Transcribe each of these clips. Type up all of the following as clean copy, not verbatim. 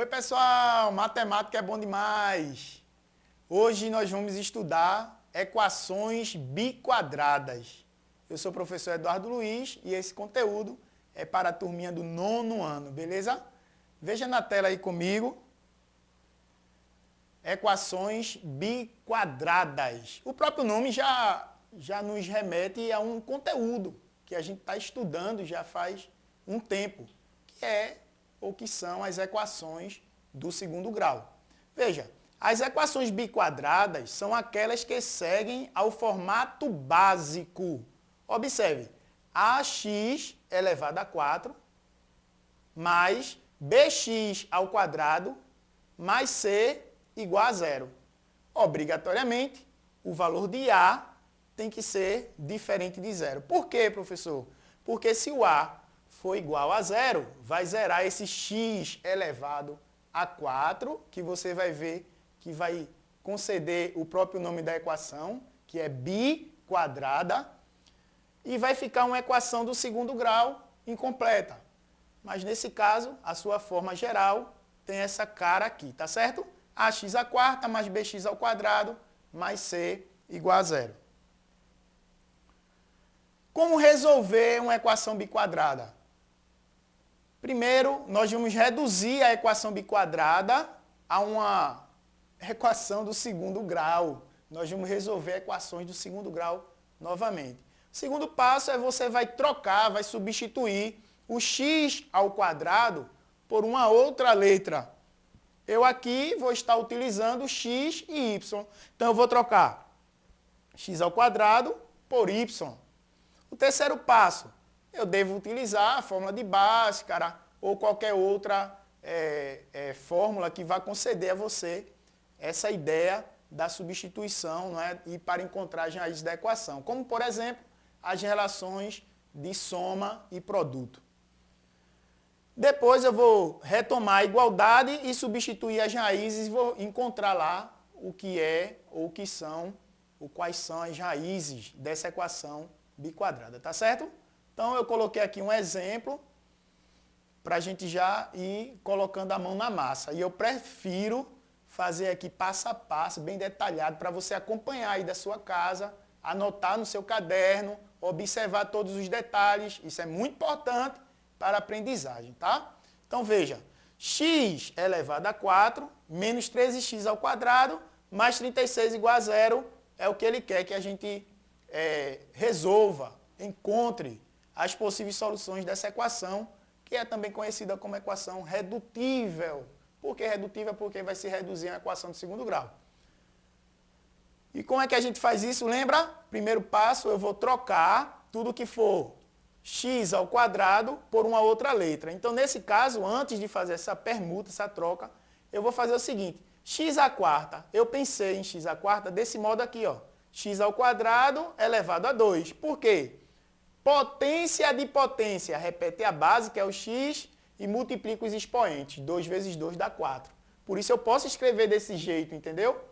Oi pessoal, matemática é bom demais. Hoje nós vamos estudar equações biquadradas. Eu sou o professor Eduardo Luiz e esse conteúdo é para a turminha do 9º ano, beleza? Veja na tela aí comigo. Equações biquadradas. O próprio nome já nos remete a um conteúdo que a gente está estudando já faz um tempo, que é ou que são as equações do segundo grau. Veja, as equações biquadradas são aquelas que seguem ao formato básico. Observe, ax elevado a 4 mais bx ao quadrado mais c igual a zero. Obrigatoriamente, o valor de a tem que ser diferente de zero. Por quê, professor? Porque se o a for igual a zero, vai zerar esse x elevado a 4, que você vai ver que vai conceder o próprio nome da equação, que é biquadrada, e vai ficar uma equação do segundo grau incompleta. Mas nesse caso, a sua forma geral tem essa cara aqui, tá certo? Ax à quarta mais bx ao quadrado mais c igual a zero. Como resolver uma equação biquadrada? Primeiro, nós vamos reduzir a equação biquadrada a uma equação do segundo grau. Nós vamos resolver equações do segundo grau novamente. O segundo passo é você vai trocar, vai substituir o x ao quadrado por uma outra letra. Eu aqui vou estar utilizando x e y. Então, eu vou trocar x ao quadrado por y. O terceiro passo, eu devo utilizar a fórmula de Bhaskara ou qualquer outra fórmula que vá conceder a você essa ideia da substituição, não é? E para encontrar as raízes da equação. Como, por exemplo, as relações de soma e produto. Depois eu vou retomar a igualdade e substituir as raízes e vou encontrar lá o que é ou o que são, ou quais são as raízes dessa equação biquadrada, tá certo? Então eu coloquei aqui um exemplo para a gente já ir colocando a mão na massa. E eu prefiro fazer aqui passo a passo, bem detalhado, para você acompanhar aí da sua casa, anotar no seu caderno, observar todos os detalhes. Isso é muito importante para a aprendizagem, tá? Então veja, x elevado a 4 menos 13x ao quadrado mais 36 igual a zero é o que ele quer que a gente resolva, encontre as possíveis soluções dessa equação, que é também conhecida como equação redutível. Por que redutível? Porque vai se reduzir a equação do segundo grau. E como é que a gente faz isso? Lembra? Primeiro passo, eu vou trocar tudo que for x ao quadrado por uma outra letra. Então, nesse caso, antes de fazer essa permuta, essa troca, eu vou fazer o seguinte. X à quarta, eu pensei em x à quarta desse modo aqui, ó. X ao quadrado elevado a 2. Por quê? Potência de potência. Repete a base, que é o x, e multiplica os expoentes. 2 vezes 2 dá 4. Por isso eu posso escrever desse jeito, entendeu?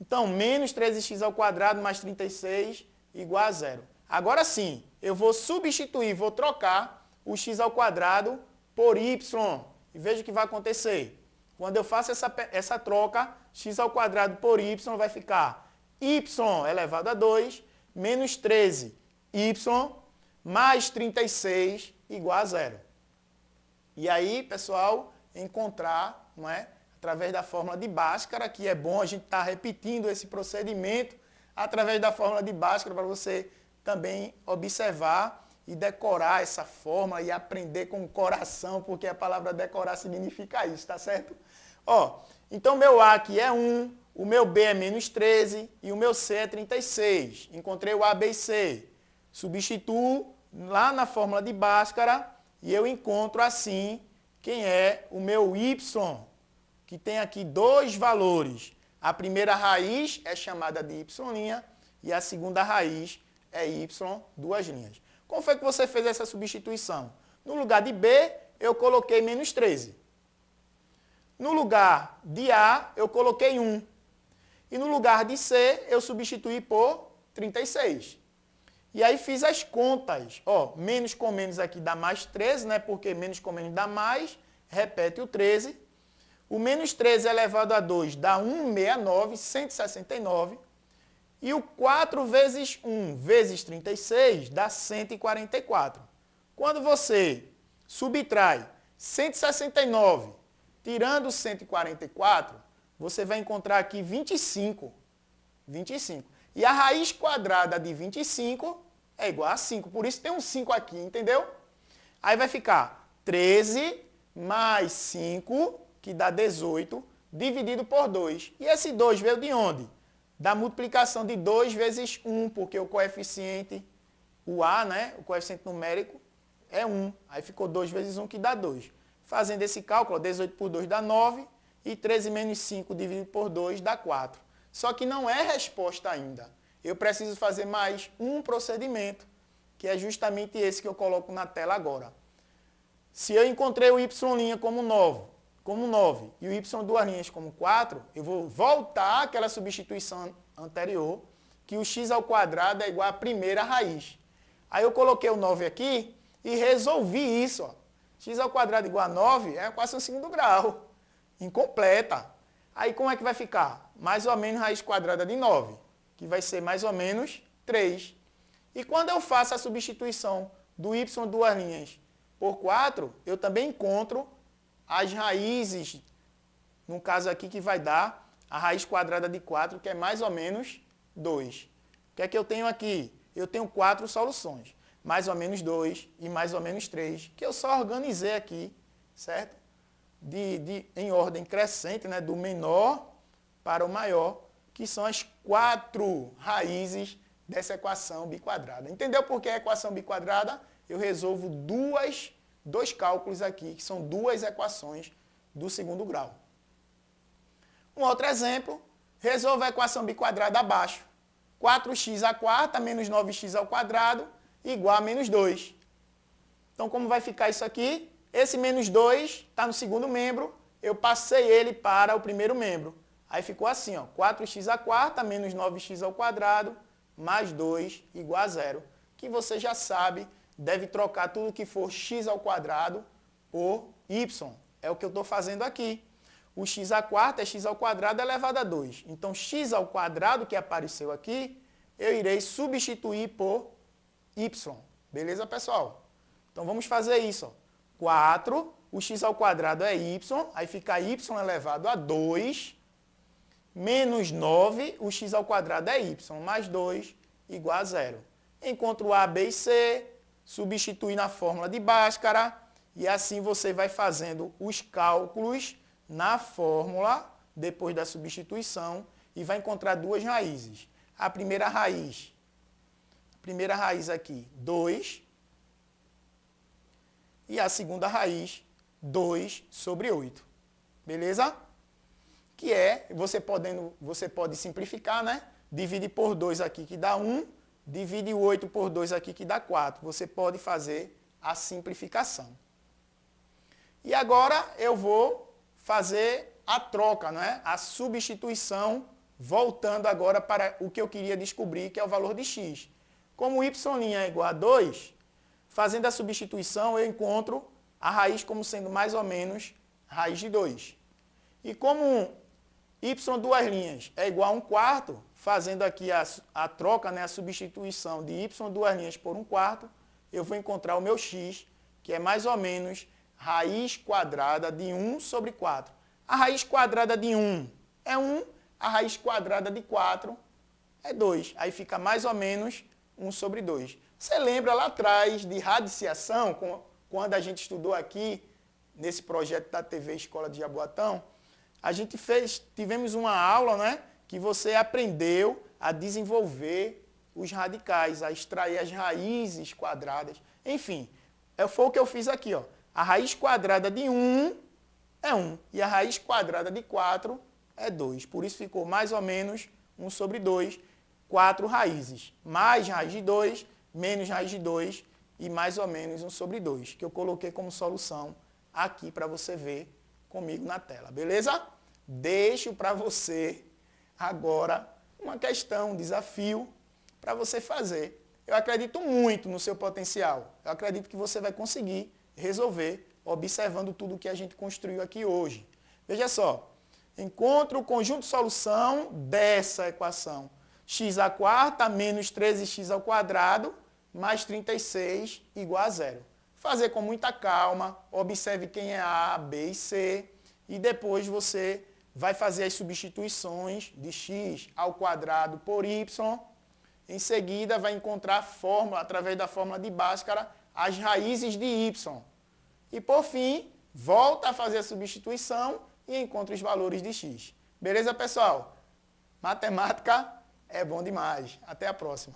Então, menos 13x ao quadrado mais 36 igual a zero. Agora sim, eu vou substituir, vou trocar o x ao quadrado por y. E veja o que vai acontecer. Quando eu faço essa troca, x ao quadrado por y vai ficar y elevado a 2 menos 13y mais 36 igual a zero. E aí, pessoal, encontrar, não é? Através da fórmula de Bhaskara, que é bom a gente estar repetindo esse procedimento, através da fórmula de Bhaskara, para você também observar e decorar essa fórmula e aprender com o coração, porque a palavra decorar significa isso, tá certo? Ó, então meu A aqui é 1, o meu B é menos 13 e o meu C é 36. Encontrei o A, B e C. Substituo lá na fórmula de Bhaskara e eu encontro assim quem é o meu Y, que tem aqui dois valores. A primeira raiz é chamada de y' e a segunda raiz é y, duas linhas. Como foi que você fez essa substituição? No lugar de B, eu coloquei menos 13. No lugar de A, eu coloquei 1. E no lugar de C, eu substituí por 36. E aí fiz as contas. Ó, menos com menos aqui dá mais 13, né? Porque menos com menos dá mais. Repete o 13. O menos 13 elevado a 2 dá 169, 169. E o 4 vezes 1 vezes 36 dá 144. Quando você subtrai 169, tirando 144, você vai encontrar aqui 25. 25. E a raiz quadrada de 25 é igual a 5. Por isso tem um 5 aqui, entendeu? Aí vai ficar 13 mais 5, que dá 18, dividido por 2. E esse 2 veio de onde? Da multiplicação de 2 vezes 1, porque o coeficiente, o A, né, o coeficiente numérico, é 1. Aí ficou 2 vezes 1, que dá 2. Fazendo esse cálculo, 18 por 2 dá 9, e 13 menos 5 dividido por 2 dá 4. Só que não é resposta ainda. Eu preciso fazer mais um procedimento, que é justamente esse que eu coloco na tela agora. Se eu encontrei o y' como 9 e o y duas linhas como 4, eu vou voltar àquela substituição anterior, que o x ao quadrado é igual à primeira raiz. Aí eu coloquei o 9 aqui e resolvi isso. Ó. X ao quadrado igual a 9 é a equação segundo grau, incompleta. Aí como é que vai ficar? Mais ou menos raiz quadrada de 9, que vai ser mais ou menos 3. E quando eu faço a substituição do y duas linhas por 4, eu também encontro as raízes, no caso aqui que vai dar a raiz quadrada de 4, que é mais ou menos 2. O que é que eu tenho aqui? Eu tenho 4 soluções, mais ou menos 2 e mais ou menos 3, que eu só organizei aqui, certo? Em ordem crescente, né? Do menor para o maior, que são as 4 raízes dessa equação biquadrada. Entendeu por que a equação biquadrada? Eu resolvo dois cálculos aqui, que são 2 equações do segundo grau. Um outro exemplo, resolva a equação biquadrada abaixo. 4x à quarta menos 9x ao quadrado igual a menos 2. Então, como vai ficar isso aqui? Esse menos 2 está no segundo membro, eu passei ele para o primeiro membro. Aí ficou assim, ó, 4x à quarta menos 9x ao quadrado mais 2 igual a 0. Que você já sabe, deve trocar tudo que for x ao quadrado por y. É o que eu estou fazendo aqui. O x à quarta é x ao quadrado elevado a 2. Então, x ao quadrado que apareceu aqui, eu irei substituir por y. Beleza, pessoal? Então, vamos fazer isso. Ó. 4, o x ao quadrado é y, aí fica y elevado a 2, menos 9, o x ao quadrado é y, mais 2, igual a 0. Encontro A, B e C, substitui na fórmula de Bhaskara, e assim você vai fazendo os cálculos na fórmula, depois da substituição, e vai encontrar 2 raízes. A primeira raiz aqui, 2, e a segunda raiz, 2 sobre 8. Beleza? Que é, você pode simplificar, né? Divide por 2 aqui que dá 1, divide 8 por 2 aqui que dá 4. Você pode fazer a simplificação. E agora eu vou fazer a troca, né? A substituição, voltando agora para o que eu queria descobrir, que é o valor de x. Como y' é igual a 2, fazendo a substituição, eu encontro a raiz como sendo mais ou menos raiz de 2. E como y duas linhas é igual a 1/4, fazendo aqui a troca, né, a substituição de y duas linhas por 1/4, eu vou encontrar o meu x, que é mais ou menos raiz quadrada de 1 sobre 4. A raiz quadrada de 1 é 1, a raiz quadrada de 4 é 2. Aí fica mais ou menos 1 sobre 2. Você lembra lá atrás de radiciação, quando a gente estudou aqui, nesse projeto da TV Escola de Jaboatão? Tivemos uma aula, né, que você aprendeu a desenvolver os radicais, a extrair as raízes quadradas. Enfim, foi o que eu fiz aqui. Ó. A raiz quadrada de 1 é 1 e a raiz quadrada de 4 é 2. Por isso ficou mais ou menos 1 sobre 2, 4 raízes. Mais raiz de 2, menos raiz de 2 e mais ou menos 1 sobre 2, que eu coloquei como solução aqui para você ver comigo na tela, beleza? Deixo para você agora uma questão, um desafio para você fazer. Eu acredito muito no seu potencial. Eu acredito que você vai conseguir resolver observando tudo que a gente construiu aqui hoje. Veja só, encontre o conjunto de solução dessa equação. X à quarta menos 13x ao quadrado mais 36 igual a zero. Fazer com muita calma, observe quem é A, B e C, e depois você vai fazer as substituições de x ao quadrado por y. Em seguida, vai encontrar a fórmula, através da fórmula de Bhaskara, as raízes de y. E, por fim, volta a fazer a substituição e encontra os valores de x. Beleza, pessoal? Matemática é bom demais. Até a próxima.